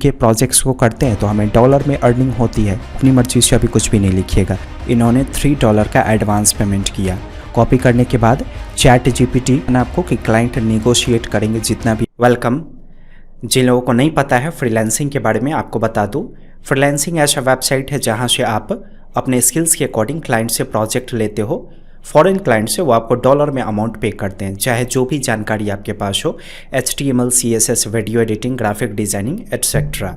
उनके प्रोजेक्ट्स को करते हैं तो हमें डॉलर में अर्निंग होती है। अपनी मर्जी से अभी कुछ भी नहीं लिखिएगा। इन्होंने $3 का एडवांस पेमेंट किया। कॉपी करने के बाद चैट जीपीटी आपको कि क्लाइंट नेगोशिएट करेंगे जितना भी। वेलकम। जिन लोगों को नहीं पता है फ्रीलांसिंग के बारे में आपको बता दूं, फ्रीलांसिंग ऐसा वेबसाइट है जहां से आप अपने स्किल्स के अकॉर्डिंग क्लाइंट से प्रोजेक्ट लेते हो। फॉरेन क्लाइंट से वो आपको डॉलर में अमाउंट पे करते हैं, चाहे जो भी जानकारी आपके पास हो, HTML, CSS, video editing, graphic designing etcetera.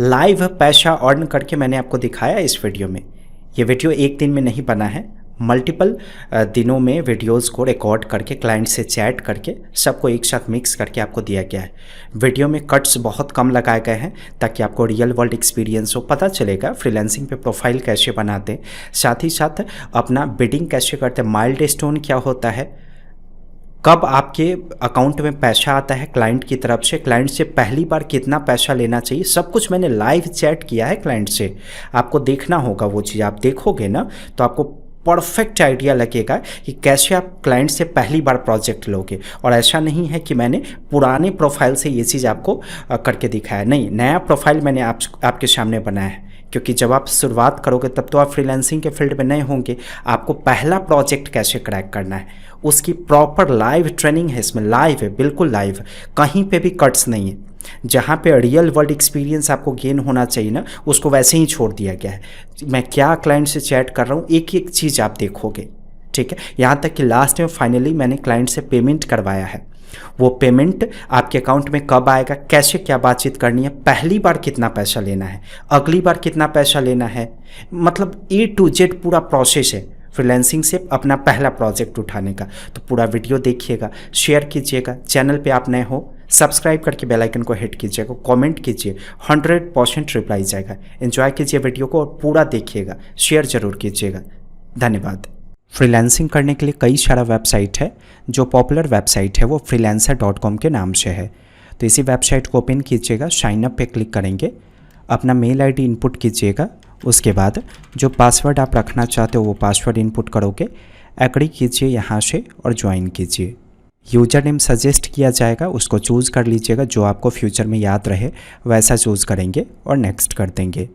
Live पैसा अर्न करके मैंने आपको दिखाया इस वीडियो में। ये वीडियो एक दिन में नहीं बना है, मल्टीपल दिनों में वीडियोस को रिकॉर्ड करके क्लाइंट से चैट करके सबको एक साथ मिक्स करके आपको दिया गया है। वीडियो में कट्स बहुत कम लगाए गए हैं ताकि आपको रियल वर्ल्ड एक्सपीरियंस हो, पता चलेगा फ्रीलांसिंग पे प्रोफाइल कैसे बनाते, साथ ही साथ अपना बिडिंग कैसे करते, माइलस्टोन क्या होता है, कब आपके अकाउंट में पैसा आता है क्लाइंट की तरफ से, क्लाइंट से पहली बार कितना पैसा लेना चाहिए, सब कुछ मैंने लाइव चैट किया है क्लाइंट से। आपको देखना होगा वो चीज़, आप देखोगे ना तो आपको परफेक्ट आइडिया लगेगा कि कैसे आप क्लाइंट से पहली बार प्रोजेक्ट लोगे। और ऐसा नहीं है कि मैंने पुराने प्रोफाइल से ये चीज़ आपको करके दिखाया, नहीं, नया प्रोफाइल मैंने आपके सामने बनाया है। क्योंकि जब आप शुरुआत करोगे तब तो आप फ्रीलांसिंग के फील्ड में नए होंगे, आपको पहला प्रोजेक्ट कैसे क्रैक करना है उसकी प्रॉपर लाइव ट्रेनिंग है इसमें। लाइव है, बिल्कुल लाइव, कहीं पे भी कट्स नहीं है। जहाँ पे रियल वर्ल्ड एक्सपीरियंस आपको गेन होना चाहिए ना, उसको वैसे ही छोड़ दिया गया है। मैं क्या क्लाइंट से चैट कर रहा हूँ, एक एक चीज़ आप देखोगे, ठीक है। यहाँ तक कि लास्ट में फाइनली मैंने क्लाइंट से पेमेंट करवाया है। वो पेमेंट आपके अकाउंट में कब आएगा, कैसे क्या बातचीत करनी है, पहली बार कितना पैसा लेना है, अगली बार कितना पैसा लेना है, मतलब A to Z पूरा प्रोसेस है फ्रीलांसिंग से अपना पहला प्रोजेक्ट उठाने का। तो पूरा वीडियो देखिएगा, शेयर कीजिएगा। चैनल पे आप नए हो सब्सक्राइब करके बेल आइकन को हिट कीजिएगा, कमेंट कीजिए, 100% रिप्लाई जाएगा। एंजॉय कीजिए वीडियो को और पूरा देखिएगा, शेयर जरूर कीजिएगा। धन्यवाद। फ्रीलांसिंग करने के लिए कई सारा वेबसाइट है। जो पॉपुलर वेबसाइट है वो freelancer.com के नाम से है। तो इसी वेबसाइट को ओपन कीजिएगा, साइन अप पे क्लिक करेंगे, अपना मेल आईडी इनपुट कीजिएगा। उसके बाद जो पासवर्ड आप रखना चाहते हो वो पासवर्ड इनपुट करोगे, एग्री कीजिए यहाँ से और ज्वाइन कीजिए। यूजर नेम सजेस्ट किया जाएगा, उसको चूज़ कर लीजिएगा, जो आपको फ्यूचर में याद रहे वैसा चूज़ करेंगे और नेक्स्ट कर देंगे।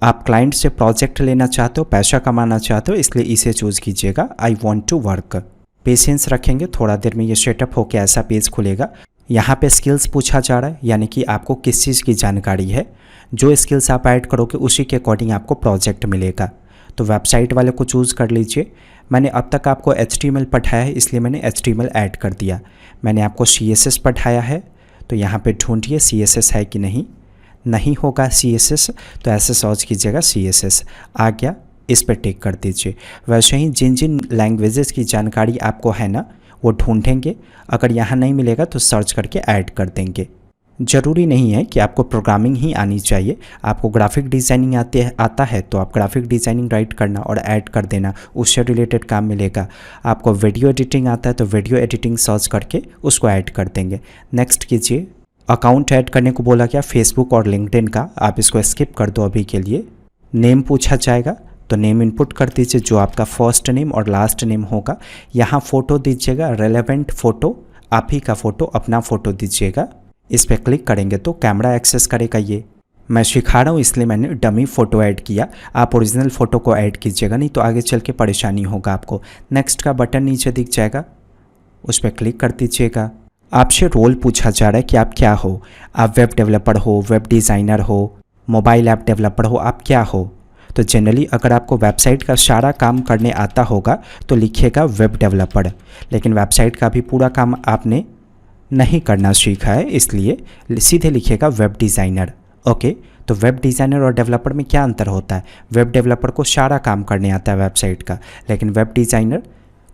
आप क्लाइंट से प्रोजेक्ट लेना चाहते हो, पैसा कमाना चाहते हो, इसलिए इसे चूज़ कीजिएगा, I want to work. Patience रखेंगे, थोड़ा देर में ये सेटअप होकर ऐसा पेज खुलेगा। यहाँ पे स्किल्स पूछा जा रहा है, यानी कि आपको किस चीज़ की जानकारी है। जो स्किल्स आप ऐड करोगे उसी के अकॉर्डिंग आपको प्रोजेक्ट मिलेगा। तो वेबसाइट वाले को चूज़ कर लीजिए। मैंने अब तक आपको HTML पढ़ाया है इसलिए मैंने HTML ऐड कर दिया। मैंने आपको CSS पढ़ाया है तो यहाँ पे ढूंढिए CSS है कि नहीं होगा CSS तो ऐसे सर्च कीजिएगा CSS, आ गया, इस पर टिक कर दीजिए। वैसे ही जिन जिन लैंग्वेजेस की जानकारी आपको है ना वो ढूंढेंगे, अगर यहाँ नहीं मिलेगा तो सर्च करके ऐड कर देंगे। ज़रूरी नहीं है कि आपको प्रोग्रामिंग ही आनी चाहिए, आपको ग्राफिक डिज़ाइनिंग आता है तो आप ग्राफिक डिज़ाइनिंग राइट करना और ऐड कर देना, उससे रिलेटेड काम मिलेगा। आपको वीडियो एडिटिंग आता है तो वीडियो एडिटिंग सर्च करके उसको ऐड कर देंगे। नेक्स्ट कीजिए। अकाउंट ऐड करने को बोला गया फेसबुक और लिंक्डइन का, आप इसको स्किप कर दो अभी के लिए। नेम पूछा जाएगा तो नेम इनपुट कर दीजिए, जो आपका फर्स्ट नेम और लास्ट नेम होगा। यहाँ फ़ोटो दीजिएगा, रेलेवेंट फ़ोटो, आप ही का फ़ोटो, अपना फ़ोटो दीजिएगा। इस पर क्लिक करेंगे तो कैमरा एक्सेस करेगा। ये मैं सिखा रहा हूँ इसलिए मैंने डमी फ़ोटो ऐड किया, आप ओरिजिनल फ़ोटो को ऐड कीजिएगा, नहीं तो आगे चल के परेशानी होगा आपको। नेक्स्ट का बटन नीचे दिख जाएगा, उस पर क्लिक कर दीजिएगा। आपसे रोल पूछा जा रहा है कि आप क्या हो, आप वेब डेवलपर हो, वेब डिज़ाइनर हो, मोबाइल ऐप डेवलपर हो, आप क्या हो। तो जनरली अगर आपको वेबसाइट का सारा काम करने आता होगा तो लिखिएगा वेब डेवलपर, लेकिन वेबसाइट का भी पूरा काम आपने नहीं करना सीखा है इसलिए सीधे लिखिएगा वेब डिज़ाइनर। ओके, तो वेब डिज़ाइनर और डेवलपर में क्या अंतर होता है। वेब डेवलपर को सारा काम करने आता है वेबसाइट का, लेकिन वेब डिज़ाइनर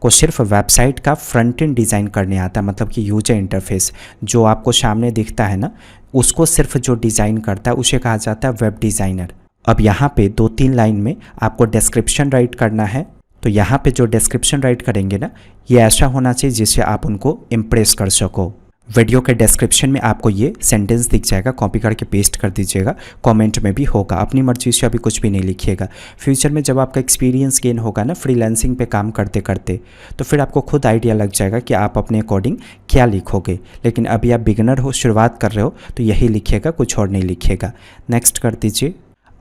को सिर्फ वेबसाइट का फ्रंट एंड डिज़ाइन करने आता है, मतलब कि यूजर इंटरफेस जो आपको सामने दिखता है ना, उसको सिर्फ जो डिज़ाइन करता है उसे कहा जाता है वेब डिज़ाइनर। अब यहाँ पे 2-3 लाइन में आपको डिस्क्रिप्शन राइट करना है, तो यहाँ पे जो डिस्क्रिप्शन राइट करेंगे ना, ये ऐसा होना चाहिए जिससे आप उनको इम्प्रेस कर सको। वीडियो के डिस्क्रिप्शन में आपको ये सेंटेंस दिख जाएगा, कॉपी करके पेस्ट कर दीजिएगा। कमेंट में भी होगा, अपनी मर्जी से अभी कुछ भी नहीं लिखिएगा। फ्यूचर में जब आपका एक्सपीरियंस गेन होगा ना फ्रीलांसिंग पे काम करते करते, तो फिर आपको खुद आइडिया लग जाएगा कि आप अपने अकॉर्डिंग क्या लिखोगे। लेकिन अभी आप बिगिनर हो, शुरुआत कर रहे हो, तो यही लिखिएगा, कुछ और नहीं लिखिएगा। नेक्स्ट कर दीजिए।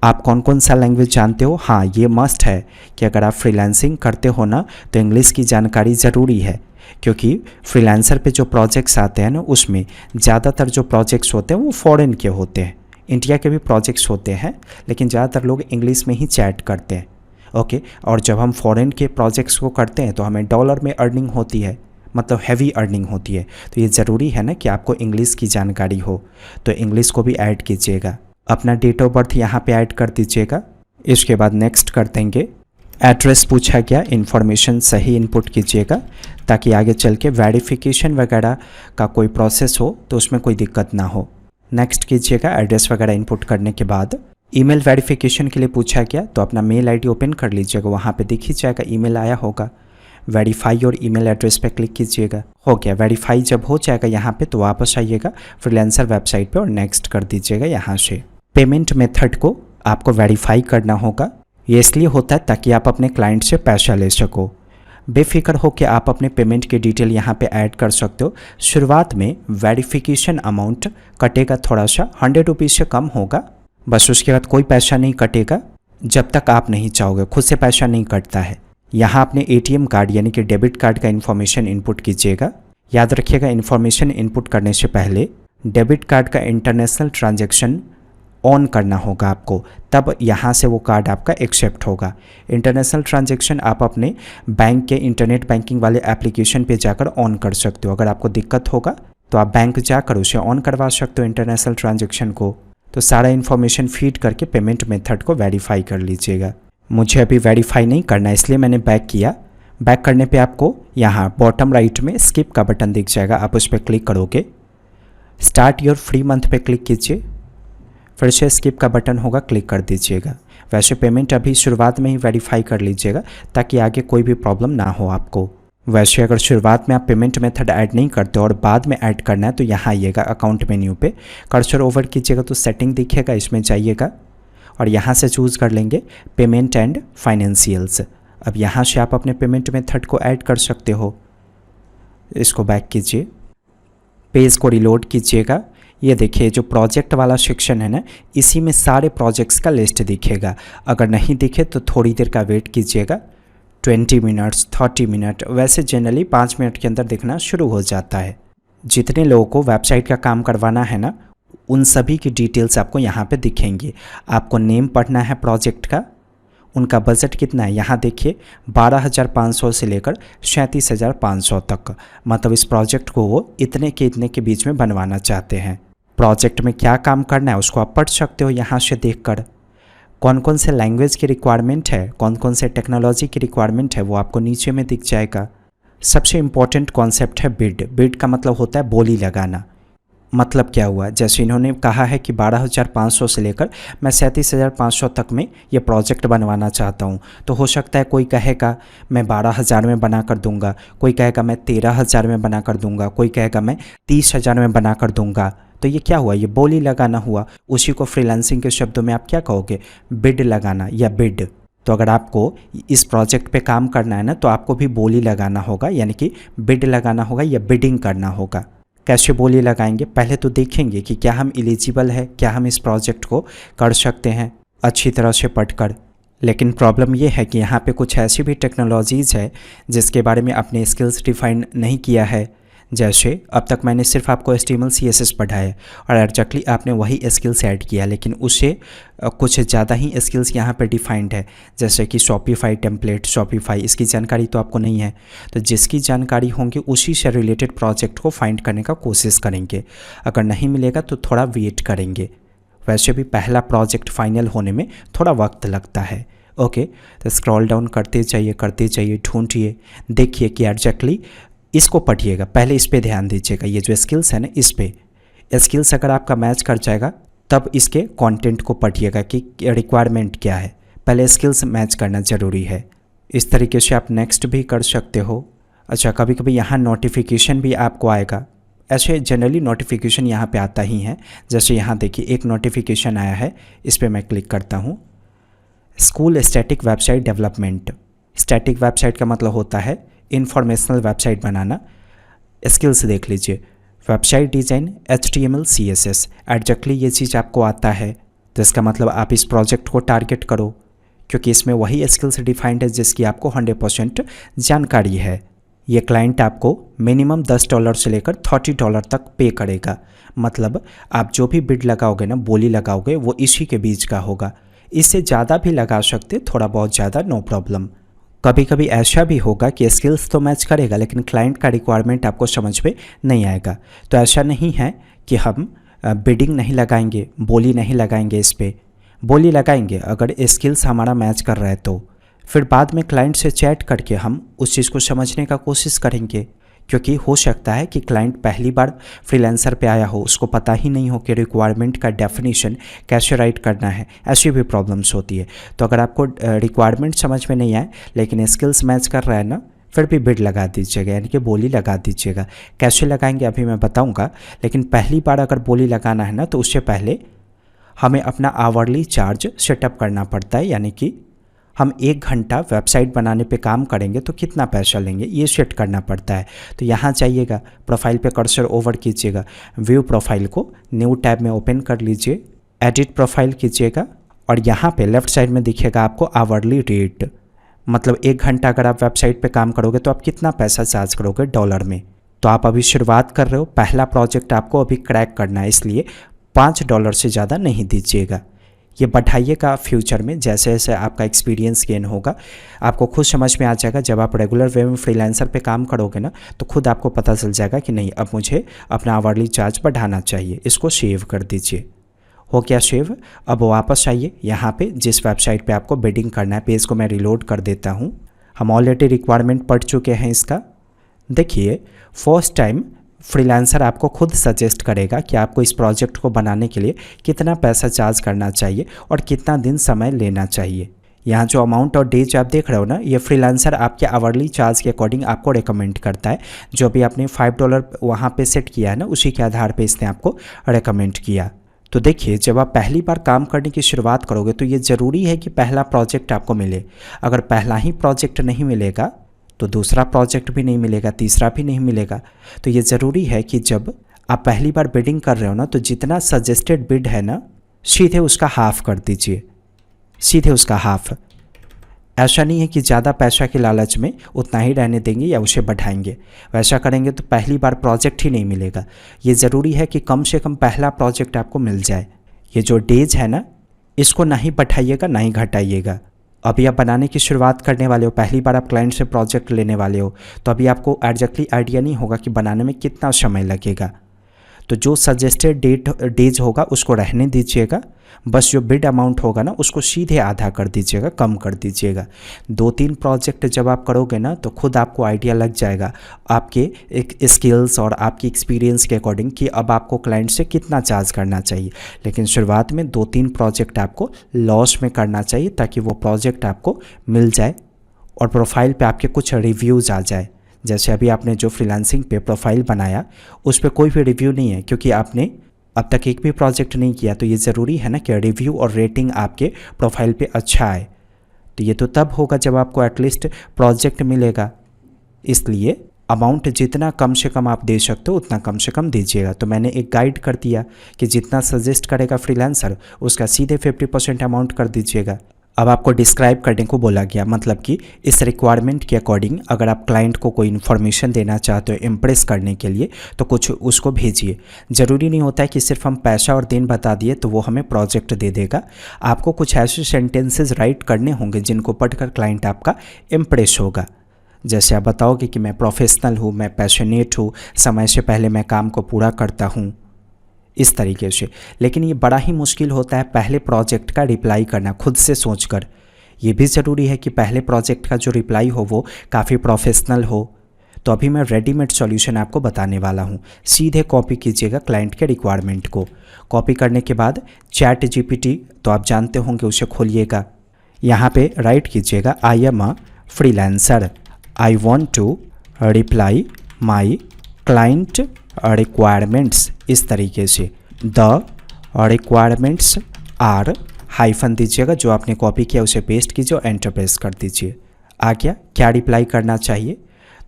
आप कौन कौन सा लैंग्वेज जानते हो? हाँ, ये मस्ट है कि अगर आप फ्रीलांसिंग करते हो ना तो इंग्लिश की जानकारी ज़रूरी है, क्योंकि फ्रीलांसर पे जो प्रोजेक्ट्स आते हैं ना उसमें ज़्यादातर जो प्रोजेक्ट्स होते हैं वो फॉरेन के होते हैं। इंडिया के भी प्रोजेक्ट्स होते हैं, लेकिन ज़्यादातर लोग इंग्लिश में ही चैट करते हैं। ओके, और जब हम फॉरेन के प्रोजेक्ट्स को करते हैं तो हमें डॉलर में अर्निंग होती है, मतलब हैवी अर्निंग होती है। तो ये ज़रूरी है ना कि आपको इंग्लिश की जानकारी हो, तो इंग्लिश को भी ऐड कीजिएगा। अपना डेट ऑफ बर्थ यहाँ पे ऐड कर दीजिएगा। इसके बाद नेक्स्ट कर देंगे। एड्रेस पूछा गया, इन्फॉर्मेशन सही इनपुट कीजिएगा ताकि आगे चल के वेरिफिकेशन वगैरह का कोई प्रोसेस हो तो उसमें कोई दिक्कत ना हो। नेक्स्ट कीजिएगा। एड्रेस वगैरह इनपुट करने के बाद ईमेल वेरिफिकेशन के लिए पूछा गया, तो अपना मेल आईडी ओपन कर लीजिएगा, वहाँ पे दिख ही जाएगा ईमेल आया होगा। वेरीफाई और ईमेल एड्रेस पे क्लिक कीजिएगा। हो गया। वेरीफाई जब हो जाएगा यहाँ पे तो वापस आइएगा फ्रीलांसर वेबसाइट पे और नेक्स्ट कर दीजिएगा। यहाँ से पेमेंट मेथड को आपको वेरीफाई करना होगा। ये इसलिए होता है ताकि आप अपने क्लाइंट से पैसा ले सको। बेफिक्र हो कि आप अपने पेमेंट की डिटेल यहाँ पे ऐड कर सकते हो। शुरुआत में वेरिफिकेशन अमाउंट कटेगा थोड़ा सा, 100 रुपीज़ से कम होगा, बस। उसके बाद कोई पैसा नहीं कटेगा जब तक आप नहीं चाहोगे, खुद से पैसा नहीं कटता है। यहाँ अपने ATM कार्ड यानी कि डेबिट कार्ड का इन्फॉर्मेशन इनपुट कीजिएगा। याद रखिएगा, इन्फॉर्मेशन इनपुट करने से पहले डेबिट कार्ड का इंटरनेशनल ट्रांजैक्शन ऑन करना होगा आपको, तब यहाँ से वो कार्ड आपका एक्सेप्ट होगा। इंटरनेशनल ट्रांजैक्शन आप अपने बैंक के इंटरनेट बैंकिंग वाले एप्लीकेशन पे जाकर ऑन कर सकते हो। अगर आपको दिक्कत होगा तो आप बैंक जाकर उसे ऑन करवा सकते हो इंटरनेशनल ट्रांजैक्शन को। तो सारा इन्फॉर्मेशन फीड करके पेमेंट मेथड को वेरीफाई कर लीजिएगा। मुझे अभी वेरीफाई नहीं करना इसलिए मैंने बैक किया। बैक करने पे आपको यहाँ बॉटम राइट में स्किप का बटन दिख जाएगा, आप उस पर क्लिक करोगे। स्टार्ट योर फ्री मंथ पे क्लिक कीजिए, फिर से स्किप का बटन होगा, क्लिक कर दीजिएगा। वैसे पेमेंट अभी शुरुआत में ही वेरीफाई कर लीजिएगा ताकि आगे कोई भी प्रॉब्लम ना हो आपको। वैसे अगर शुरुआत में आप पेमेंट मेथड ऐड नहीं करते और बाद में ऐड करना है तो यहाँ आइएगा, अकाउंट मेन्यू पे कर्सर ओवर कीजिएगा तो सेटिंग दिखेगा, इसमें जाइएगा और यहाँ से चूज़ कर लेंगे पेमेंट एंड फाइनेंशियल्स। अब यहाँ से आप अपने पेमेंट मेथड को ऐड कर सकते हो। इसको बैक कीजिए, पेज को रिलोड कीजिएगा। ये देखिए जो प्रोजेक्ट वाला सेक्शन है ना, इसी में सारे प्रोजेक्ट्स का लिस्ट दिखेगा। अगर नहीं दिखे तो थोड़ी देर का वेट कीजिएगा, 20 मिनट्स 30 मिनट, वैसे जनरली 5 मिनट के अंदर दिखना शुरू हो जाता है। जितने लोगों को वेबसाइट का काम करवाना है ना, उन सभी की डिटेल्स आपको यहाँ पे दिखेंगी। आपको नेम पढ़ना है प्रोजेक्ट का, उनका बजट कितना है यहाँ देखिए, 12,500 से लेकर 37,500 तक। मतलब इस प्रोजेक्ट को वो इतने के बीच में बनवाना चाहते हैं। प्रोजेक्ट में क्या काम करना है उसको आप पढ़ सकते हो यहाँ से देखकर। कौन कौन से लैंग्वेज की रिक्वायरमेंट है, कौन कौन से टेक्नोलॉजी की रिक्वायरमेंट है, वो आपको नीचे में दिख जाएगा। सबसे इम्पोर्टेंट कॉन्सेप्ट है बिड। बिड का मतलब होता है बोली लगाना। मतलब क्या हुआ, जैसे इन्होंने कहा है कि 12,500 से लेकर मैं 37,500 तक में ये प्रोजेक्ट बनवाना चाहता हूँ, तो हो सकता है कोई कहेगा मैं 12,000 में बना कर दूंगा, कोई कहेगा मैं 13,000 में बना कर दूंगा, कोई कहेगा मैं 30,000 में बना कर दूंगा। तो ये क्या हुआ, ये बोली लगाना हुआ। उसी को फ्रीलांसिंग के शब्दों में आप क्या कहोगे, बिड लगाना या बिड। तो अगर आपको इस प्रोजेक्ट पे काम करना है ना, तो आपको भी बोली लगाना होगा, यानी कि बिड लगाना होगा या बिडिंग करना होगा। कैसे बोली लगाएंगे, पहले तो देखेंगे कि क्या हम एलिजिबल है, क्या हम इस प्रोजेक्ट को कर सकते हैं अच्छी तरह से पढ़कर। लेकिन प्रॉब्लम ये है कि यहाँ पे कुछ ऐसी भी टेक्नोलॉजीज़ है जिसके बारे में आपने स्किल्स डिफाइन नहीं किया है। जैसे अब तक मैंने सिर्फ आपको HTML CSS पढ़ाया है और एग्जैक्टली आपने वही स्किल्स ऐड किया, लेकिन उससे कुछ ज़्यादा ही स्किल्स यहाँ पे डिफाइंड है। जैसे कि शॉपिफाई टेम्पलेट, शॉपिफाई, इसकी जानकारी तो आपको नहीं है। तो जिसकी जानकारी होंगी उसी से रिलेटेड प्रोजेक्ट को फाइंड करने का कोशिश करेंगे। अगर नहीं मिलेगा तो थोड़ा वेट करेंगे। वैसे भी पहला प्रोजेक्ट फाइनल होने में थोड़ा वक्त लगता है। ओके, तो स्क्रॉल डाउन करते जाइए, ढूंढिए, देखिए कि एग्जैक्टली इसको पढ़िएगा। पहले इस पे ध्यान दीजिएगा, ये जो स्किल्स है ना, इस पे स्किल्स अगर आपका मैच कर जाएगा तब इसके कंटेंट को पढ़िएगा कि रिक्वायरमेंट क्या है। पहले स्किल्स मैच करना ज़रूरी है। इस तरीके से आप नेक्स्ट भी कर सकते हो। अच्छा, कभी कभी यहाँ नोटिफिकेशन भी आपको आएगा, ऐसे जनरली नोटिफिकेशन यहाँ पे आता ही है। जैसे यहाँ देखिए एक नोटिफिकेशन आया है, इस पर मैं क्लिक करता हूँ। School static website development. Static website का मतलब होता है इंफॉर्मेशनल वेबसाइट बनाना। स्किल्स देख लीजिए, website design, HTML CSS। Exactly ये चीज़ आपको आता है तो इसका मतलब आप इस प्रोजेक्ट को टारगेट करो, क्योंकि इसमें वही स्किल्स डिफाइंड है जिसकी आपको 100% जानकारी है। ये क्लाइंट आपको मिनिमम $10 से लेकर $30 तक पे करेगा। मतलब आप जो भी बिड लगाओगे ना, बोली लगाओगे, वो इसी के बीच का होगा। इससे ज़्यादा भी लगा सकते, थोड़ा बहुत ज़्यादा, नो प्रॉब्लम। कभी कभी ऐसा भी होगा कि स्किल्स तो मैच करेगा लेकिन क्लाइंट का रिक्वायरमेंट आपको समझ में नहीं आएगा। तो ऐसा नहीं है कि हम बिडिंग नहीं लगाएंगे, बोली नहीं लगाएंगे। इस पर बोली लगाएंगे अगर स्किल्स हमारा मैच कर रहा है तो फिर बाद में क्लाइंट से चैट करके हम उस चीज़ को समझने का कोशिश करेंगे, क्योंकि हो सकता है कि क्लाइंट पहली बार फ्रीलांसर पे आया हो, उसको पता ही नहीं हो कि रिक्वायरमेंट का डेफिनेशन कैसे राइट करना है। ऐसी भी प्रॉब्लम्स होती है। तो अगर आपको रिक्वायरमेंट समझ में नहीं आए लेकिन स्किल्स मैच कर रहा है ना, फिर भी बिड लगा दीजिएगा, यानी कि बोली लगा दीजिएगा। कैसे लगाएंगे अभी मैं बताऊँगा, लेकिन पहली बार अगर बोली लगाना है ना तो उससे पहले हमें अपना आवरली चार्ज सेटअप करना पड़ता है। यानी कि हम 1 घंटा वेबसाइट बनाने पे काम करेंगे तो कितना पैसा लेंगे, ये सेट करना पड़ता है। तो यहाँ जाइएगा, प्रोफाइल पे कर्सर ओवर कीजिएगा, व्यू प्रोफाइल को न्यू टैब में ओपन कर लीजिए, एडिट प्रोफाइल कीजिएगा और यहाँ पे लेफ्ट साइड में दिखेगा आपको आवरली रेट। मतलब 1 घंटा अगर आप वेबसाइट पे काम करोगे तो आप कितना पैसा चार्ज करोगे डॉलर में। तो आप अभी शुरुआत कर रहे हो, पहला प्रोजेक्ट आपको अभी क्रैक करना है, इसलिए $5 से ज़्यादा नहीं दीजिएगा। ये बढ़ाइएगा फ्यूचर में, जैसे जैसे आपका एक्सपीरियंस गेन होगा आपको खुद समझ में आ जाएगा। जब आप रेगुलर वे में फ्रीलांसर पे काम करोगे ना तो खुद आपको पता चल जाएगा कि नहीं, अब मुझे अपना आवरली चार्ज बढ़ाना चाहिए। इसको सेव कर दीजिए। हो गया सेव। अब वापस आइए यहाँ पे जिस वेबसाइट पे आपको बिडिंग करना है, पेज को मैं रिलोड कर देता हूँ। हम ऑलरेडी रिक्वायरमेंट पढ़ चुके हैं इसका। देखिए फर्स्ट टाइम फ्रीलांसर आपको खुद सजेस्ट करेगा कि आपको इस प्रोजेक्ट को बनाने के लिए कितना पैसा चार्ज करना चाहिए और कितना दिन समय लेना चाहिए। यहाँ जो अमाउंट और डेज आप देख रहे हो ना, ये फ्रीलांसर आपके आवरली चार्ज के अकॉर्डिंग आपको रेकमेंड करता है। जो भी आपने $5 वहाँ पे सेट किया है ना, उसी के आधार पे इसने आपको रेकमेंड किया। तो देखिए जब आप पहली बार काम करने की शुरुआत करोगे तो ये ज़रूरी है कि पहला प्रोजेक्ट आपको मिले। अगर पहला ही प्रोजेक्ट नहीं मिलेगा तो दूसरा प्रोजेक्ट भी नहीं मिलेगा, तीसरा भी नहीं मिलेगा। तो ये ज़रूरी है कि जब आप पहली बार बिडिंग कर रहे हो ना, तो जितना सजेस्टेड बिड है ना, सीधे उसका हाफ कर दीजिए, सीधे उसका हाफ। ऐसा नहीं है कि ज़्यादा पैसा के लालच में उतना ही रहने देंगे या उसे बढ़ाएंगे। वैसा करेंगे तो पहली बार प्रोजेक्ट ही नहीं मिलेगा। ये ज़रूरी है कि कम से कम पहला प्रोजेक्ट आपको मिल जाए। ये जो डेज है ना, इसको ना ही बढ़ाइएगा ना ही घटाइएगा। अभी आप बनाने की शुरुआत करने वाले हो, पहली बार आप क्लाइंट से प्रोजेक्ट लेने वाले हो, तो अभी आपको एग्जैक्टली आइडिया नहीं होगा कि बनाने में कितना समय लगेगा। तो जो सजेस्टेड डेज होगा उसको रहने दीजिएगा। बस जो बिड अमाउंट होगा ना उसको सीधे आधा कर दीजिएगा, कम कर दीजिएगा। 2-3 प्रोजेक्ट जब आप करोगे ना तो खुद आपको आइडिया लग जाएगा आपके एक स्किल्स और आपकी एक्सपीरियंस के अकॉर्डिंग कि अब आपको क्लाइंट से कितना चार्ज करना चाहिए। लेकिन शुरुआत में 2-3 प्रोजेक्ट आपको लॉस में करना चाहिए ताकि वो प्रोजेक्ट आपको मिल जाए और प्रोफाइल पे आपके कुछ रिव्यूज़ आ जाए। जैसे अभी आपने जो फ्रीलांसिंग पे प्रोफाइल बनाया उस पर कोई भी रिव्यू नहीं है, क्योंकि आपने अब तक एक भी प्रोजेक्ट नहीं किया। तो ये ज़रूरी है ना कि रिव्यू और रेटिंग आपके प्रोफाइल पे अच्छा आए। तो ये तो तब होगा जब आपको एटलीस्ट प्रोजेक्ट मिलेगा। इसलिए अमाउंट जितना कम से कम आप दे सकते हो उतना कम से कम दीजिएगा। तो मैंने एक गाइड कर दिया कि जितना सजेस्ट करेगा फ्रीलांसर उसका सीधे 50% अमाउंट कर दीजिएगा। अब आपको डिस्क्राइब करने को बोला गया, मतलब कि इस रिक्वायरमेंट के अकॉर्डिंग अगर आप क्लाइंट को कोई इन्फॉर्मेशन देना चाहते हो इम्प्रेस करने के लिए तो कुछ उसको भेजिए। ज़रूरी नहीं होता है कि सिर्फ हम पैसा और दिन बता दिए तो वो हमें प्रोजेक्ट दे देगा। आपको कुछ ऐसे सेंटेंसेस राइट करने होंगे जिनको पढ़कर क्लाइंट आपका इम्प्रेस होगा। जैसे आप बताओगे कि मैं प्रोफेशनल हूँ, मैं पैशनेट हूँ, समय से पहले मैं काम को पूरा करता हूँ, इस तरीके से। लेकिन ये बड़ा ही मुश्किल होता है पहले प्रोजेक्ट का रिप्लाई करना खुद से सोचकर। ये भी ज़रूरी है कि पहले प्रोजेक्ट का जो रिप्लाई हो वो काफ़ी प्रोफेशनल हो। तो अभी मैं रेडीमेड सॉल्यूशन आपको बताने वाला हूँ। सीधे कॉपी कीजिएगा क्लाइंट के रिक्वायरमेंट को। कॉपी करने के बाद चैट जीपीटी तो आप जानते होंगे, उसे खोलिएगा। यहाँ पे राइट कीजिएगा I am a freelancer, I want to reply my client requirements, इस तरीके से द रिक्वायरमेंट्स आर, हाइफन दीजिएगा, जो आपने कॉपी किया उसे पेस्ट कीजिए और एंटर प्रेस कर दीजिए। आ गया। क्या रिप्लाई करना चाहिए?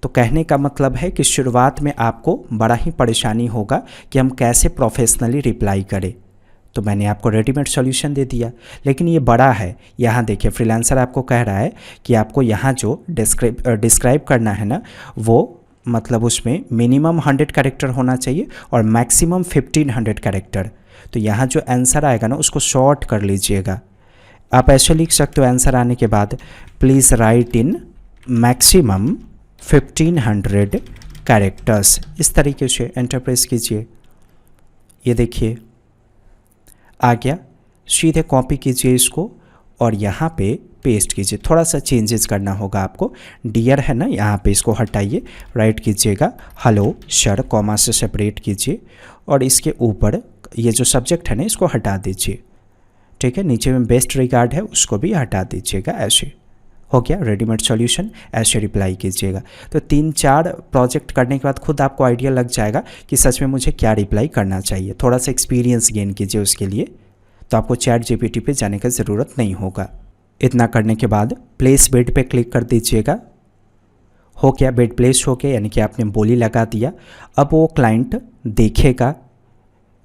तो कहने का मतलब है कि शुरुआत में आपको बड़ा ही परेशानी होगा कि हम कैसे प्रोफेशनली रिप्लाई करें। तो मैंने आपको रेडीमेड सॉल्यूशन दे दिया, लेकिन ये बड़ा है। यहाँ देखिए फ्रीलांसर आपको कह रहा है कि आपको यहाँ जो डिस्क्राइब करना है ना, वो मतलब उसमें मिनिमम 100 कैरेक्टर होना चाहिए और मैक्सिमम 1500 कैरेक्टर। तो यहाँ जो आंसर आएगा ना उसको शॉर्ट कर लीजिएगा। आप ऐसे लिख सकते हो आंसर आने के बाद, please write in maximum 1500 characters, इस तरीके से एंटर प्रेस कीजिए। ये देखिए आ गया। सीधे कॉपी कीजिए इसको और यहाँ पे पेस्ट कीजिए। थोड़ा सा चेंजेस करना होगा आपको। डियर है ना, यहाँ पे इसको हटाइए, राइट कीजिएगा हेलो सर, कॉमा से सेपरेट कीजिए और इसके ऊपर ये जो सब्जेक्ट है ना इसको हटा दीजिए। ठीक है, नीचे में बेस्ट रिगार्ड है उसको भी हटा दीजिएगा। ऐसे हो गया रेडीमेड सॉल्यूशन। ऐसे रिप्लाई कीजिएगा। तो 3-4 प्रोजेक्ट करने के बाद खुद आपको आइडिया लग जाएगा कि सच में मुझे क्या रिप्लाई करना चाहिए। थोड़ा सा एक्सपीरियंस गेन कीजिए उसके लिए, तो आपको चैट जीपीटी पे जाने की ज़रूरत नहीं होगा। इतना करने के बाद प्लेस बेड पे क्लिक कर दीजिएगा। हो गया, बेड प्लेस हो गया, यानी कि आपने बोली लगा दिया। अब वो क्लाइंट देखेगा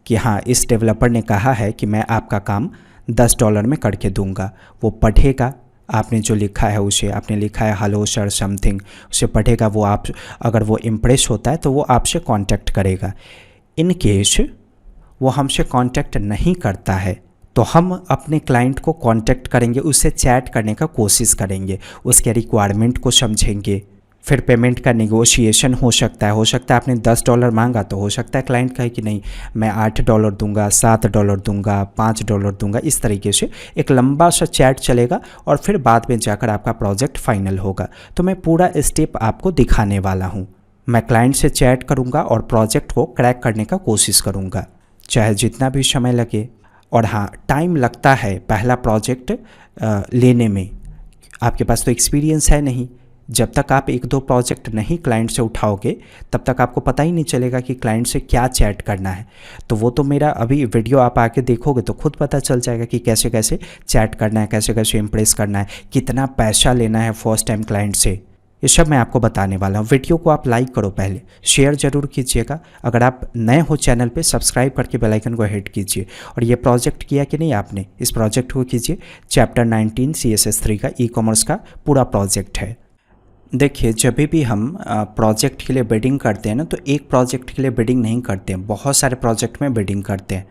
कि हाँ इस डेवलपर ने कहा है कि मैं आपका काम $10 में करके दूंगा। वो पढ़ेगा आपने जो लिखा है उसे, आपने लिखा है हेलो सर समथिंग, उसे पढ़ेगा। वो आप अगर वो इम्प्रेस होता है तो वो आपसे कांटेक्ट करेगा। इन केस वो हमसे कांटेक्ट नहीं करता है तो हम अपने क्लाइंट को कांटेक्ट करेंगे, उससे चैट करने का कोशिश करेंगे, उसके रिक्वायरमेंट को समझेंगे। फिर पेमेंट का नेगोशिएशन हो सकता है आपने $10 मांगा तो हो सकता है क्लाइंट कहे कि नहीं मैं $8 दूंगा, $7 दूंगा, $5 दूंगा। इस तरीके से एक लंबा सा चैट चलेगा और फिर बाद में जाकर आपका प्रोजेक्ट फाइनल होगा। तो मैं पूरा स्टेप आपको दिखाने वाला हूँ। मैं क्लाइंट से चैट करूँगा और प्रोजेक्ट को क्रैक करने का कोशिश करूँगा, चाहे जितना भी समय लगे। और हाँ, टाइम लगता है पहला प्रोजेक्ट लेने में। आपके पास तो एक्सपीरियंस है नहीं। जब तक आप 1-2 प्रोजेक्ट नहीं क्लाइंट से उठाओगे तब तक आपको पता ही नहीं चलेगा कि क्लाइंट से क्या चैट करना है। तो वो तो मेरा अभी वीडियो आप आके देखोगे तो खुद पता चल जाएगा कि कैसे कैसे चैट करना है, कैसे कैसे इम्प्रेस करना है, कितना पैसा लेना है फर्स्ट टाइम क्लाइंट से। ये सब मैं आपको बताने वाला हूँ। वीडियो को आप लाइक करो, पहले शेयर ज़रूर कीजिएगा। अगर आप नए हो चैनल पे सब्सक्राइब करके बेल आइकन को हिट कीजिए। और ये प्रोजेक्ट किया कि नहीं आपने, इस प्रोजेक्ट को कीजिए। चैप्टर 19 CSS3 का ई-कॉमर्स का पूरा प्रोजेक्ट है। देखिए जब भी हम प्रोजेक्ट के लिए बिडिंग करते हैं ना, तो एक प्रोजेक्ट के लिए बिडिंग नहीं करते हैं, बहुत सारे प्रोजेक्ट में बिडिंग करते हैं।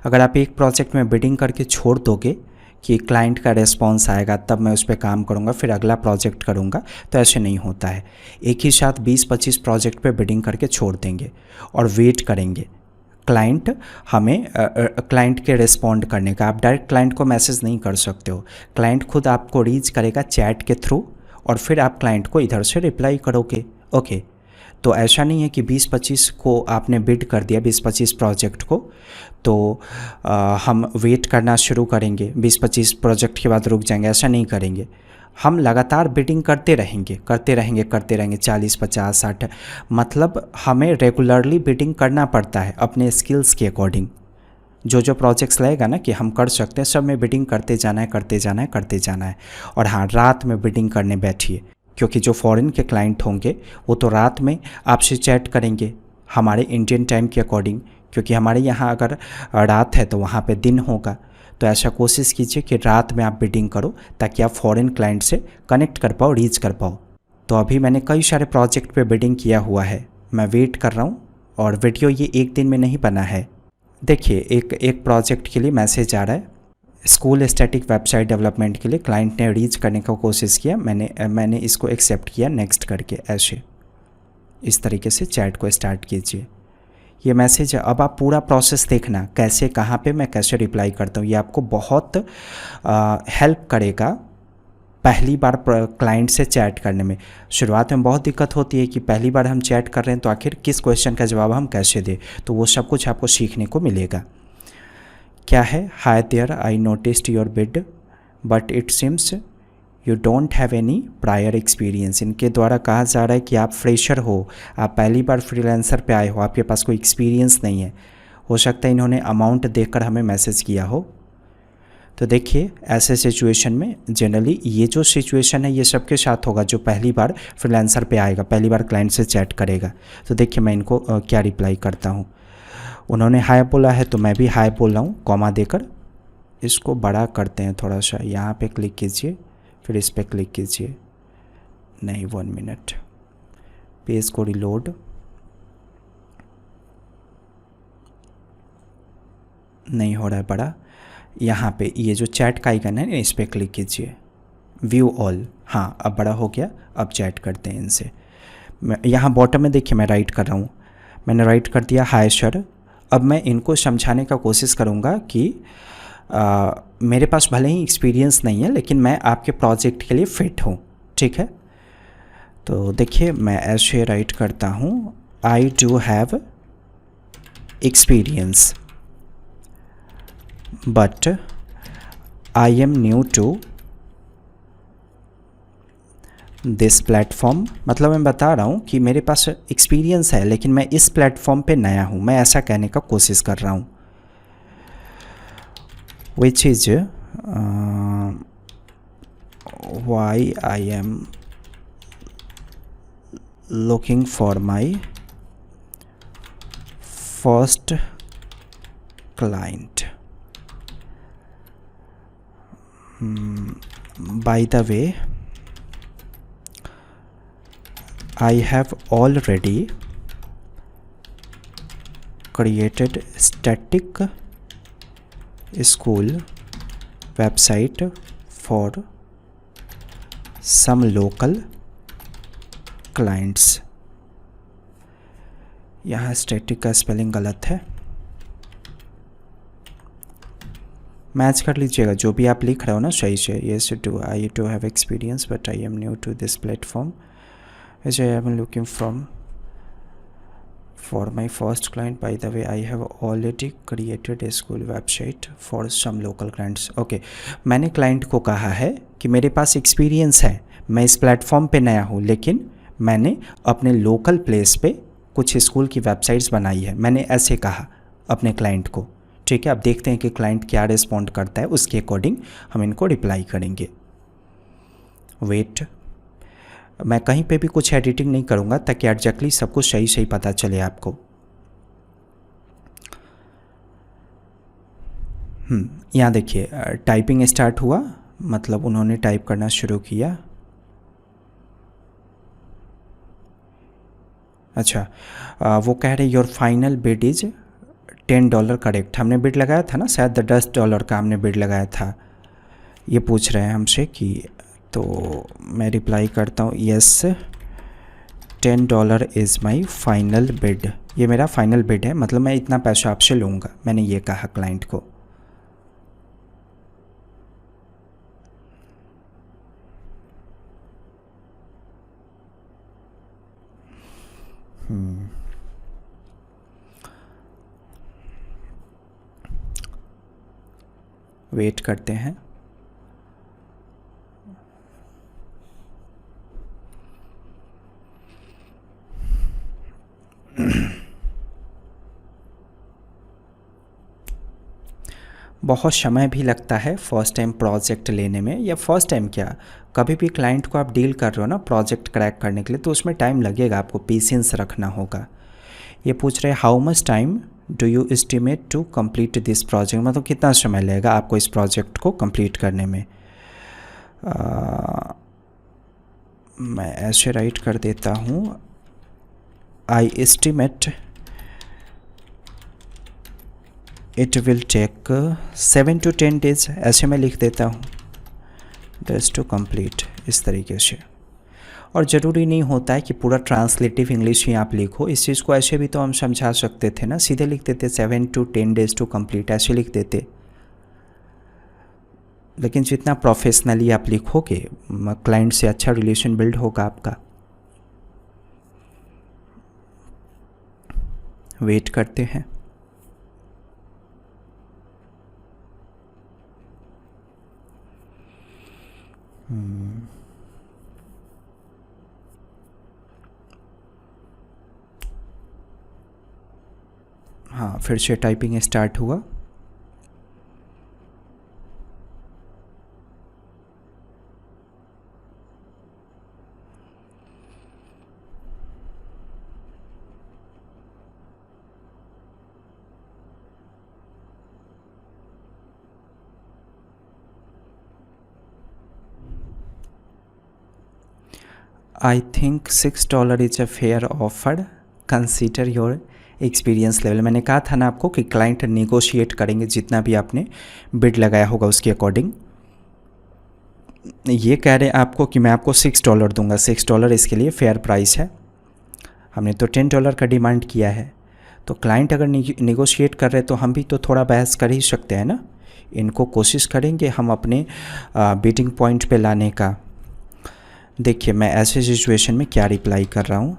अगर आप एक प्रोजेक्ट में बिडिंग करके छोड़ दोगे कि क्लाइंट का रिस्पॉन्स आएगा तब मैं उस पर काम करूँगा फिर अगला प्रोजेक्ट करूँगा, तो ऐसे नहीं होता है। एक ही साथ 20-25 प्रोजेक्ट पे बिडिंग करके छोड़ देंगे और वेट करेंगे क्लाइंट हमें क्लाइंट के रिस्पॉन्ड करने का। आप डायरेक्ट क्लाइंट को मैसेज नहीं कर सकते हो, क्लाइंट खुद आपको रीच करेगा चैट के थ्रू और फिर आप क्लाइंट को इधर से रिप्लाई करोगे। ओके, तो ऐसा नहीं है कि 20-25 को आपने बिड कर दिया, 20-25 प्रोजेक्ट को, तो हम वेट करना शुरू करेंगे, 20-25 प्रोजेक्ट के बाद रुक जाएंगे, ऐसा नहीं करेंगे। हम लगातार बिडिंग करते रहेंगे 40, 50, 60, मतलब हमें रेगुलरली बिडिंग करना पड़ता है अपने स्किल्स के अकॉर्डिंग। जो प्रोजेक्ट्स लगेगा ना कि हम कर सकते हैं, सब में बिडिंग करते जाना है। और हाँ, रात में बिडिंग करने बैठिए, क्योंकि जो फॉरेन के क्लाइंट होंगे वो तो रात में आपसे चैट करेंगे हमारे इंडियन टाइम के अकॉर्डिंग, क्योंकि हमारे यहाँ अगर रात है तो वहाँ पे दिन होगा। तो ऐसा कोशिश कीजिए कि रात में आप बिडिंग करो ताकि आप फॉरेन क्लाइंट से कनेक्ट कर पाओ, रीच कर पाओ। तो अभी मैंने कई सारे प्रोजेक्ट पे बिडिंग किया हुआ है, मैं वेट कर रहा हूँ और वीडियो ये एक दिन में नहीं बना है। देखिए एक प्रोजेक्ट के लिए मैसेज आ रहा है, स्कूल स्टैटिक वेबसाइट डेवलपमेंट के लिए क्लाइंट ने रीच करने का कोशिश किया, मैंने इसको एक्सेप्ट किया नेक्स्ट करके। ऐसे इस तरीके से चैट को स्टार्ट कीजिए। ये मैसेज है। अब आप पूरा प्रोसेस देखना, कैसे कहाँ पे मैं कैसे रिप्लाई करता हूँ, ये आपको बहुत हेल्प करेगा पहली बार क्लाइंट से चैट करने में। शुरुआत में बहुत दिक्कत होती है कि पहली बार हम चैट कर रहे हैं तो आखिर किस क्वेश्चन का जवाब हम कैसे दें, तो वो सब कुछ आपको सीखने को मिलेगा। क्या है, hi there, I noticed your bid but it seems you don't have any prior experience. इनके द्वारा कहा जा रहा है कि आप फ्रेशर हो, आप पहली बार फ्रीलांसर पे आए हो, आपके पास कोई एक्सपीरियंस नहीं है। हो सकता है इन्होंने अमाउंट देखकर हमें मैसेज किया हो। तो देखिए ऐसे सिचुएशन में जनरली ये जो सिचुएशन है ये सबके साथ होगा जो पहली बार फ्रीलांसर पे आएगा, पहली बार क्लाइंट से चैट करेगा। तो देखिए मैं इनको क्या रिप्लाई करता हूँ। उन्होंने हाय बोला है तो मैं भी हाय बोल रहा हूँ, कॉमा देकर। इसको बड़ा करते हैं थोड़ा सा, यहाँ पे क्लिक कीजिए, फिर इस पर क्लिक कीजिए। नहीं 1 मिनट, पेज को रिलोड, नहीं हो रहा है बड़ा। यहाँ पे ये जो चैट का आइकन है इस पर क्लिक कीजिए, व्यू ऑल। हाँ अब बड़ा हो गया। अब चैट करते हैं इनसे। मैं यहाँ बॉटम में देखिए मैं राइट कर रहा हूँ, मैंने राइट कर दिया हाय सर। अब मैं इनको समझाने का कोशिश करूँगा कि मेरे पास भले ही एक्सपीरियंस नहीं है लेकिन मैं आपके प्रोजेक्ट के लिए फ़िट हूँ, ठीक है। तो देखिए मैं ऐसे राइट करता हूँ, I do have experience but I am new to this platform. मतलब मैं बता रहा हूँ कि मेरे पास एक्सपीरियंस है लेकिन मैं इस प्लेटफॉर्म पे नया हूँ, मैं ऐसा कहने का कोशिश कर रहा हूँ। Which is why I am looking for my first client. By the way I have already created static school website for some local clients। यहाँ static का स्पेलिंग गलत है, मैच कर लीजिएगा जो भी आप लिख रहे हो ना सही से। Yes I do have experience but I am new to this platform which I am looking for my first client. By the way I have already created a school website for some local clients। Okay मैंने client को कहा है कि मेरे पास experience है, मैं इस platform पे नया हूँ लेकिन मैंने अपने लोकल प्लेस पे कुछ स्कूल की वेबसाइट्स बनाई है, मैंने ऐसे कहा अपने क्लाइंट को, ठीक है। अब देखते हैं कि क्लाइंट क्या रिस्पॉन्ड करता है, उसके अकॉर्डिंग हम इनको रिप्लाई करेंगे। वेट, मैं कहीं पे भी कुछ एडिटिंग नहीं करूँगा ताकि एग्जैक्टली सब कुछ सही सही पता चले आपको। यहाँ देखिए टाइपिंग स्टार्ट हुआ, मतलब उन्होंने टाइप करना शुरू किया। अच्छा वो कह रहे your final bid is $10 correct. हमने बिड लगाया था ना, शायद $10 का हमने बिड लगाया था। ये पूछ रहे हैं हमसे कि, तो मैं रिप्लाई करता हूँ yes $10 is my final bid. ये मेरा फाइनल बिड है, मतलब मैं इतना पैसा आपसे लूँगा, मैंने ये कहा क्लाइंट को। वेट करते हैं। बहुत समय भी लगता है फर्स्ट टाइम प्रोजेक्ट लेने में, या फर्स्ट टाइम क्या, कभी भी क्लाइंट को आप डील कर रहे हो ना प्रोजेक्ट क्रैक करने के लिए, तो उसमें टाइम लगेगा, आपको पेशेंस रखना होगा। ये पूछ रहे how much time do you estimate to complete this project, मतलब कितना समय लगेगा आपको इस प्रोजेक्ट को कंप्लीट करने में। मैं ऐसे राइट कर देता हूँ, I estimate it will take 7 to 10 days, ऐसे मैं लिख देता हूँ, डेज टू कंप्लीट, इस तरीके से। और ज़रूरी नहीं होता है कि पूरा ट्रांसलेटिव इंग्लिश ही आप लिखो, इस चीज़ को ऐसे भी तो हम समझा सकते थे ना, सीधे लिख देते 7 to 10 days टू कंप्लीट, ऐसे लिख देते। लेकिन जितना प्रोफेशनली आप लिखोगे क्लाइंट से अच्छा रिलेशन बिल्ड होगा आपका। वेट करते हैं। हाँ, फिर से टाइपिंग स्टार्ट हुआ। I think $6 is a fair offer. Consider your experience level. मैंने कहा था ना आपको कि क्लाइंट नेगोशिएट करेंगे जितना भी आपने बिड लगाया होगा उसके अकॉर्डिंग। ये कह रहे हैं आपको कि मैं आपको $6 दूंगा। $6 इसके लिए फेयर प्राइस है। हमने तो $10 का डिमांड किया है, तो क्लाइंट अगर नेगोशिएट कर रहे हैं तो हम भी तो थोड़ा बहस कर ही सकते हैं ना। इनको कोशिश करेंगे हम अपने बीटिंग पॉइंट पे लाने का। देखिए मैं ऐसे सिचुएशन में क्या रिप्लाई कर रहा हूँ।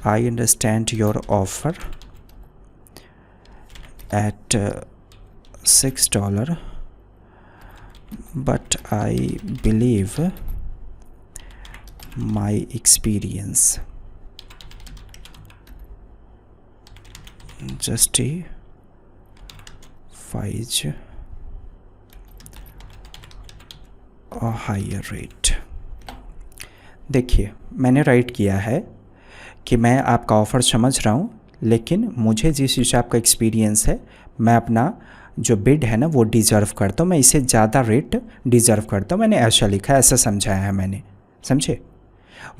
I understand your offer eight $6, but I believe my experience justifies a higher rate। देखिए मैंने राइट किया है कि मैं आपका ऑफ़र समझ रहा हूँ, लेकिन मुझे जिस हिसाब का एक्सपीरियंस है मैं अपना जो बिड है ना वो डिज़र्व करता हूँ, मैं इससे ज़्यादा रेट डिज़र्व करता हूँ। मैंने ऐसा लिखा है, ऐसा समझाया है मैंने, समझे।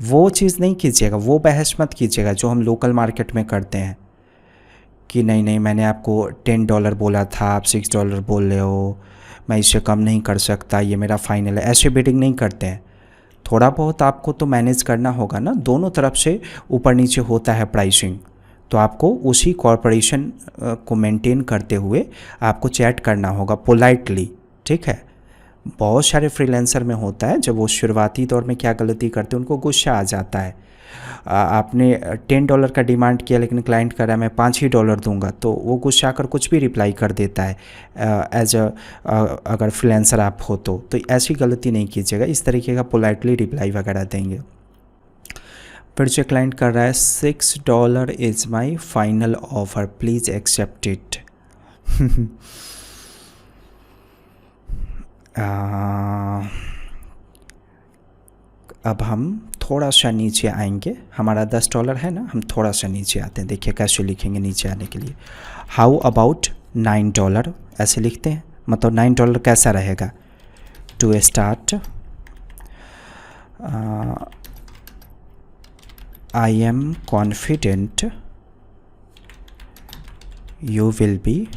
वो चीज़ नहीं कीजिएगा, वो बहस मत कीजिएगा जो हम लोकल मार्केट में करते हैं कि नहीं नहीं मैंने आपको $10 बोला था, आप $6 बोल रहे हो, मैं इससे कम नहीं कर सकता, ये मेरा फाइनल है। ऐसे बिडिंग नहीं करते हैं। थोड़ा बहुत आपको तो मैनेज करना होगा ना, दोनों तरफ से ऊपर नीचे होता है प्राइसिंग, तो आपको उसी कॉर्पोरेशन को मेंटेन करते हुए आपको चैट करना होगा पोलाइटली, ठीक है। बहुत सारे फ्रीलांसर में होता है, जब वो शुरुआती दौर में क्या गलती करते हैं उनको गुस्सा आ जाता है। आपने $10 का डिमांड किया लेकिन क्लाइंट कह रहा है मैं $5 दूंगा, तो वो गुस्सा आकर कुछ भी रिप्लाई कर देता है एज अगर फ्रीलांसर आप हो तो ऐसी गलती नहीं कीजिएगा। इस तरीके का पोलाइटली रिप्लाई वगैरह देंगे। फिर से क्लाइंट कर रहा है $6 is my final offer, please accept it. अब हम थोड़ा सा नीचे आएंगे, हमारा $10 है ना, हम थोड़ा सा नीचे आते हैं। देखिए कैसे लिखेंगे नीचे आने के लिए। हाउ अबाउट $9, ऐसे लिखते हैं, मतलब $9 कैसा रहेगा। To start I am confident you will be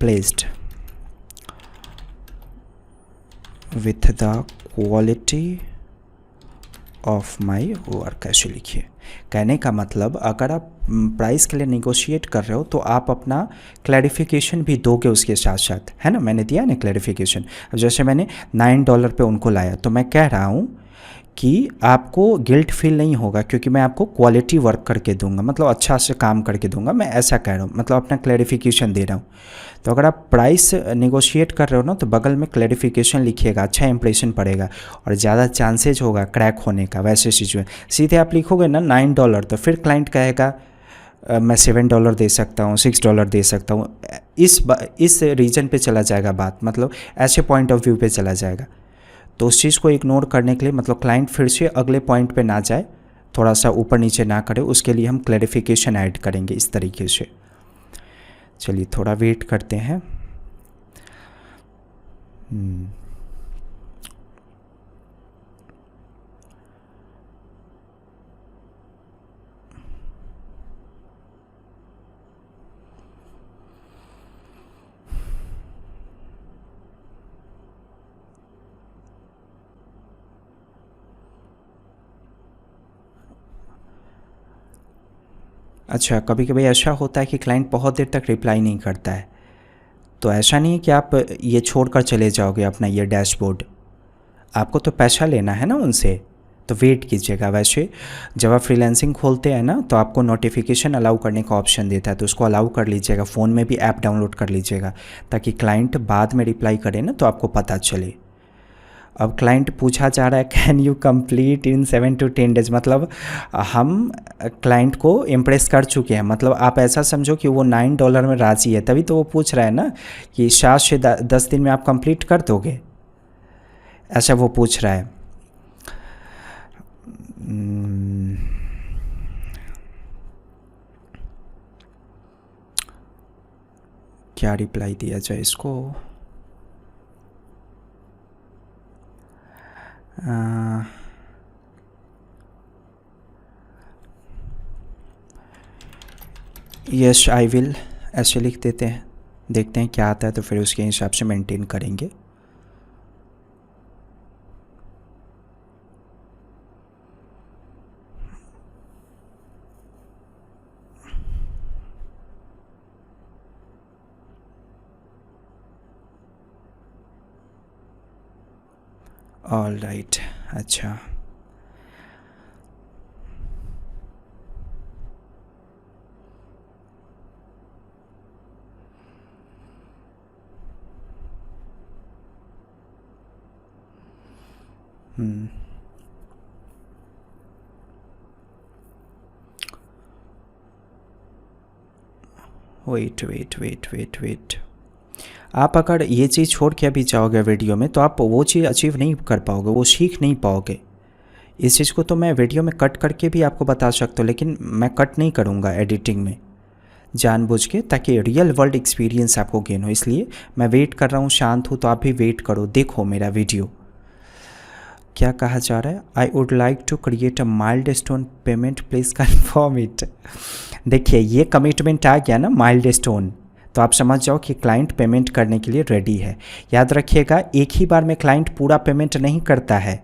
pleased with the quality of my work। ऐसे लिखिए। कहने का मतलब अगर आप प्राइस के लिए निगोशिएट कर रहे हो तो आप अपना क्लैरिफिकेशन भी दोगे उसके साथ साथ, है ना। मैंने दिया ना क्लैरिफिकेशन। अब जैसे मैंने $9 पे उनको लाया, तो मैं कह रहा हूँ कि आपको गिल्ट फील नहीं होगा क्योंकि मैं आपको क्वालिटी वर्क करके दूंगा, मतलब अच्छा से काम करके दूंगा, मैं ऐसा कह रहा हूँ, मतलब अपना क्लैरिफिकेशन दे रहा हूँ। तो अगर आप प्राइस नेगोशिएट कर रहे हो ना तो बगल में क्लैरिफिकेशन लिखिएगा, अच्छा इंप्रेशन पड़ेगा और ज़्यादा चांसेज होगा क्रैक होने का। वैसे सिचुएशन सीधे आप लिखोगे ना $9, तो फिर क्लाइंट कहेगा मैं $7 दे सकता हूँ, $6 दे सकता हूँ। इस रीजन पे चला जाएगा बात, मतलब ऐसे पॉइंट ऑफ व्यू पे चला जाएगा। तो उस चीज़ को इग्नोर करने के लिए, मतलब क्लाइंट फिर से अगले पॉइंट पे ना जाए, थोड़ा सा ऊपर नीचे ना करे, उसके लिए हम क्लैरिफिकेशन ऐड करेंगे इस तरीके से। चलिए थोड़ा वेट करते हैं। अच्छा, कभी कभी ऐसा होता है कि क्लाइंट बहुत देर तक रिप्लाई नहीं करता है, तो ऐसा नहीं है कि आप ये छोड़कर चले जाओगे अपना ये डैशबोर्ड। आपको तो पैसा लेना है ना उनसे, तो वेट कीजिएगा। वैसे जब आप फ्रीलांसिंग खोलते हैं ना तो आपको नोटिफिकेशन अलाउ करने का ऑप्शन देता है, तो उसको अलाउ कर लीजिएगा। फ़ोन में भी ऐप डाउनलोड कर लीजिएगा ताकि क्लाइंट बाद में रिप्लाई करे ना तो आपको पता चले। अब क्लाइंट पूछा जा रहा है can you complete in 7 to 10 days, मतलब हम क्लाइंट को इम्प्रेस कर चुके हैं। मतलब आप ऐसा समझो कि वो $9 में राज़ी है, तभी तो वो पूछ रहा है ना कि 7 से 10 दिन में आप कंप्लीट कर दोगे, ऐसा वो पूछ रहा है। क्या रिप्लाई दिया जाए इसको? यस आई विल ऐसे लिख देते हैं, देखते हैं क्या आता है तो फिर उसके हिसाब से मेंटेन करेंगे। ऑल राइट, अच्छा वेट। आप अगर ये चीज़ छोड़ के अभी जाओगे वीडियो में तो आप वो चीज़ अचीव नहीं कर पाओगे, वो सीख नहीं पाओगे। इस चीज़ को तो मैं वीडियो में कट करके भी आपको बता सकता हूँ, लेकिन मैं कट नहीं करूँगा एडिटिंग में जानबूझ के, ताकि रियल वर्ल्ड एक्सपीरियंस आपको गेन हो। इसलिए मैं वेट कर रहा हूँ, शांत हूँ, तो आप भी वेट करो, देखो मेरा वीडियो। क्या कहा जा रहा है? I would like to create a milestone payment, please confirm it. देखिए ये कमिटमेंट आ गया ना माइलस्टोन, तो आप समझ जाओ कि क्लाइंट पेमेंट करने के लिए रेडी है। याद रखिएगा एक ही बार में क्लाइंट पूरा पेमेंट नहीं करता है,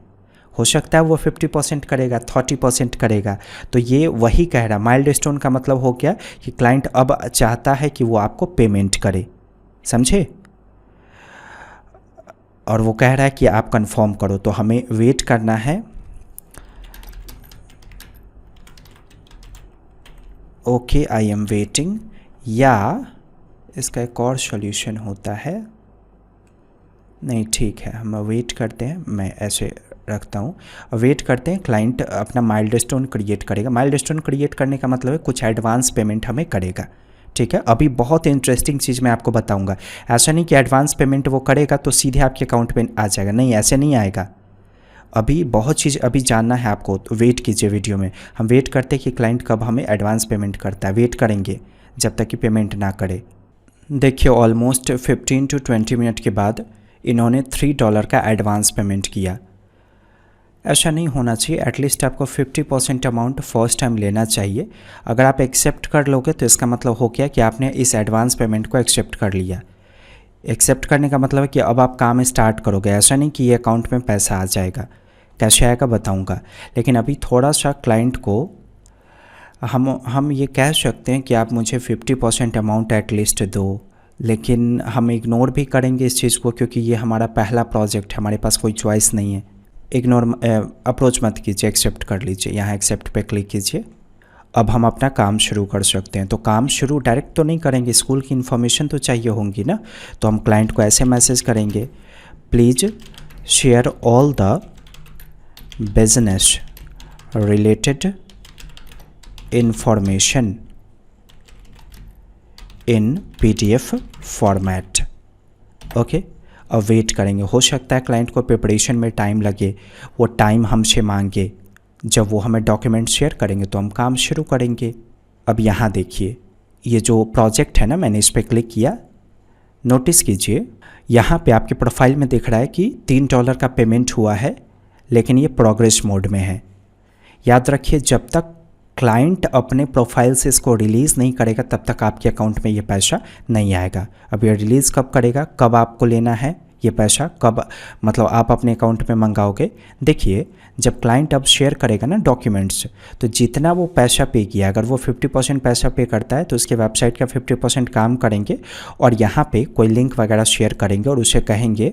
हो सकता है वो 50% करेगा, 30% करेगा। तो ये वही कह रहा, माइलस्टोन का मतलब हो गया कि क्लाइंट अब चाहता है कि वो आपको पेमेंट करे, समझे? और वो कह रहा है कि आप कंफर्म करो, तो हमें वेट करना है। Okay I am waiting. या इसका एक और सॉल्यूशन होता है, नहीं ठीक है, हम वेट करते हैं, मैं ऐसे रखता हूँ, वेट करते हैं। क्लाइंट अपना माइलस्टोन क्रिएट करेगा। माइलस्टोन क्रिएट करने का मतलब है कुछ एडवांस पेमेंट हमें करेगा, ठीक है? अभी बहुत इंटरेस्टिंग चीज़ मैं आपको बताऊंगा। ऐसा नहीं कि एडवांस पेमेंट वो करेगा तो सीधे आपके अकाउंट में आ जाएगा, नहीं ऐसे नहीं आएगा। अभी बहुत चीज़ अभी जानना है आपको, तो वेट कीजिए वीडियो में। हम वेट करते हैं कि क्लाइंट कब हमें एडवांस पेमेंट करता है, वेट करेंगे जब तक कि पेमेंट ना करे। देखिए ऑलमोस्ट 15 to 20 मिनट के बाद इन्होंने $3 का एडवांस पेमेंट किया। ऐसा नहीं होना चाहिए, एटलीस्ट आपको 50% अमाउंट फर्स्ट टाइम लेना चाहिए। अगर आप एक्सेप्ट कर लोगे तो इसका मतलब हो गया कि आपने इस एडवांस पेमेंट को एक्सेप्ट कर लिया। एक्सेप्ट करने का मतलब है कि अब आप काम स्टार्ट करोगे। ऐसा नहीं कि ये अकाउंट में पैसा आ जाएगा, कैसे आएगा बताऊंगा। लेकिन अभी थोड़ा सा क्लाइंट को हम ये कह सकते हैं कि आप मुझे 50% अमाउंट एटलीस्ट दो, लेकिन हम इग्नोर भी करेंगे इस चीज़ को, क्योंकि ये हमारा पहला प्रोजेक्ट है, हमारे पास कोई चॉइस नहीं है। इग्नोर अप्रोच मत कीजिए, एक्सेप्ट कर लीजिए। यहाँ एक्सेप्ट पे क्लिक कीजिए। अब हम अपना काम शुरू कर सकते हैं। तो काम शुरू डायरेक्ट तो नहीं करेंगे, स्कूल की इन्फॉर्मेशन तो चाहिए होंगी ना। तो हम क्लाइंट को ऐसे मैसेज करेंगे, please share all the business related information in PDF format. Okay, अब वेट करेंगे। हो सकता है क्लाइंट को प्रिपरेशन में टाइम लगे, वो टाइम हमसे मांगे। जब वो हमें डॉक्यूमेंट शेयर करेंगे तो हम काम शुरू करेंगे। अब यहाँ देखिए, ये जो प्रोजेक्ट है ना, मैंने इस पर क्लिक किया, नोटिस कीजिए यहाँ पे आपके प्रोफाइल में दिख रहा है कि $3 का पेमेंट हुआ है, लेकिन ये प्रोग्रेस मोड में है। याद रखिए जब तक क्लाइंट अपने प्रोफाइल से इसको रिलीज़ नहीं करेगा तब तक आपके अकाउंट में ये पैसा नहीं आएगा। अब ये रिलीज़ कब करेगा, कब आपको लेना है ये पैसा, कब मतलब आप अपने अकाउंट में मंगाओगे। देखिए जब क्लाइंट अब शेयर करेगा ना डॉक्यूमेंट्स, तो जितना वो पैसा पे किया, अगर वो 50% पैसा पे करता है तो उसके वेबसाइट का 50% काम करेंगे और यहाँ पे कोई लिंक वगैरह शेयर करेंगे और उसे कहेंगे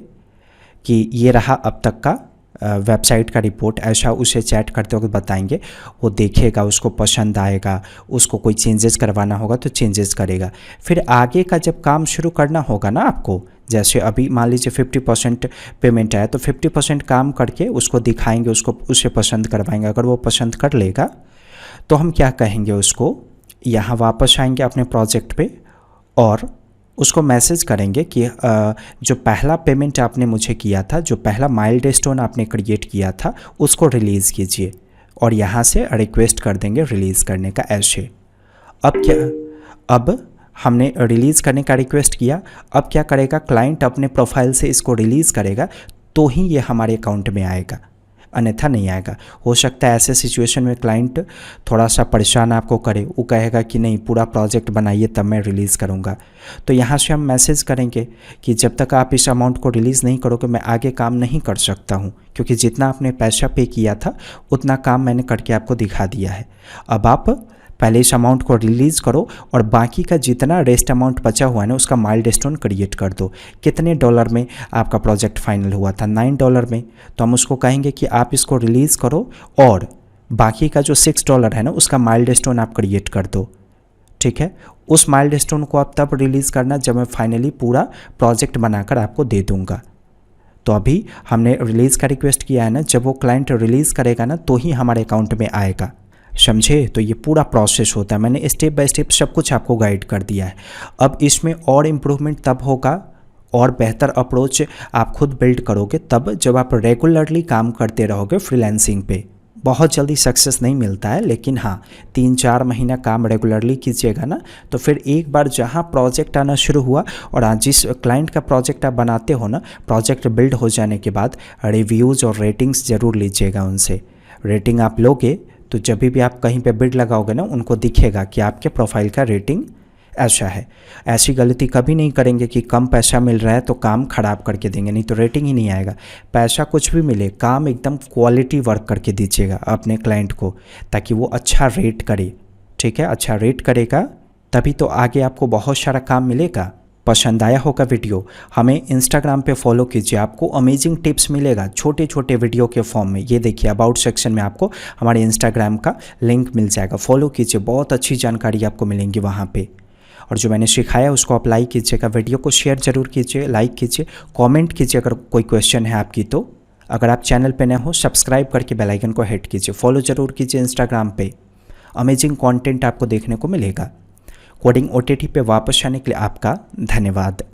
कि ये रहा अब तक का वेबसाइट का रिपोर्ट, ऐसा उसे चैट करते वक्त बताएंगे। वो देखेगा, उसको पसंद आएगा, उसको कोई चेंजेस करवाना होगा तो चेंजेस करेगा। फिर आगे का जब काम शुरू करना होगा ना आपको, जैसे अभी मान लीजिए 50% पेमेंट आया तो 50% काम करके उसको दिखाएंगे, उसे पसंद करवाएंगे। अगर वो पसंद कर लेगा तो हम क्या कहेंगे, उसको यहाँ वापस आएंगे अपने प्रोजेक्ट पे और उसको मैसेज करेंगे कि जो पहला पेमेंट आपने मुझे किया था, जो पहला माइलस्टोन आपने क्रिएट किया था, उसको रिलीज़ कीजिए। और यहाँ से रिक्वेस्ट कर देंगे रिलीज़ करने का ऐसे। अब हमने रिलीज़ करने का रिक्वेस्ट किया। अब क्या करेगा, क्लाइंट अपने प्रोफाइल से इसको रिलीज़ करेगा तो ही ये हमारे अकाउंट में आएगा, अन्यथा नहीं आएगा। हो सकता है ऐसे सिचुएशन में क्लाइंट थोड़ा सा परेशान आपको करे, वो कहेगा कि नहीं पूरा प्रोजेक्ट बनाइए तब मैं रिलीज़ करूँगा। तो यहाँ से हम मैसेज करेंगे कि जब तक आप इस अमाउंट को रिलीज़ नहीं करोगे मैं आगे काम नहीं कर सकता हूँ, क्योंकि जितना आपने पैसा पे किया था उतना काम मैंने करके आपको दिखा दिया है। अब आप पहले इस अमाउंट को रिलीज़ करो और बाकी का जितना रेस्ट अमाउंट बचा हुआ है ना उसका माइलस्टोन क्रिएट कर दो। कितने डॉलर में आपका प्रोजेक्ट फाइनल हुआ था? $9 में। तो हम उसको कहेंगे कि आप इसको रिलीज़ करो और बाकी का जो $6 है ना उसका माइलस्टोन आप क्रिएट कर दो। ठीक है, उस माइलस्टोन को आप तब रिलीज़ करना जब मैं फाइनली पूरा प्रोजेक्ट बनाकर आपको दे दूँगा। तो अभी हमने रिलीज़ का रिक्वेस्ट किया है ना, जब वो क्लाइंट रिलीज़ करेगा ना तो ही हमारे अकाउंट में आएगा, समझे? तो ये पूरा प्रोसेस होता है। मैंने स्टेप बाय स्टेप सब कुछ आपको गाइड कर दिया है। अब इसमें और इम्प्रूवमेंट तब होगा और बेहतर अप्रोच आप खुद बिल्ड करोगे तब जब आप रेगुलरली काम करते रहोगे फ्रीलांसिंग पे। बहुत जल्दी सक्सेस नहीं मिलता है, लेकिन हाँ 3-4 महीना काम रेगुलरली कीजिएगा ना तो फिर एक बार जहाँ प्रोजेक्ट आना शुरू हुआ और आज जिस क्लाइंट का प्रोजेक्ट आप बनाते हो ना, प्रोजेक्ट बिल्ड हो जाने के बाद रिव्यूज़ और रेटिंग्स ज़रूर लीजिएगा उनसे। रेटिंग आप लोगे तो जब भी आप कहीं पे बिड लगाओगे ना उनको दिखेगा कि आपके प्रोफाइल का रेटिंग ऐसा है। ऐसी गलती कभी नहीं करेंगे कि कम पैसा मिल रहा है तो काम ख़राब करके देंगे, नहीं तो रेटिंग ही नहीं आएगा। पैसा कुछ भी मिले, काम एकदम क्वालिटी वर्क करके दीजिएगा अपने क्लाइंट को, ताकि वो अच्छा रेट करे। ठीक है, अच्छा रेट करेगा तभी तो आगे आपको बहुत सारा काम मिलेगा। पसंद आया होगा वीडियो, हमें इंस्टाग्राम पे फॉलो कीजिए, आपको अमेजिंग टिप्स मिलेगा छोटे छोटे वीडियो के फॉर्म में। ये देखिए अबाउट सेक्शन में आपको हमारे इंस्टाग्राम का लिंक मिल जाएगा, फॉलो कीजिए, बहुत अच्छी जानकारी आपको मिलेंगी वहाँ पे। और जो मैंने सिखाया उसको अप्लाई कीजिएगा। वीडियो को शेयर जरूर कीजिए, लाइक कीजिए, कमेंट कीजिए अगर कोई क्वेश्चन है आपकी तो। अगर आप चैनल पे नए हो सब्सक्राइब करके बेल आइकन को हिट कीजिए, फॉलो जरूर कीजिए इंस्टाग्राम पे, अमेजिंग कंटेंट आपको देखने को मिलेगा। कोडिंग OTT पे वापस आने के लिए आपका धन्यवाद।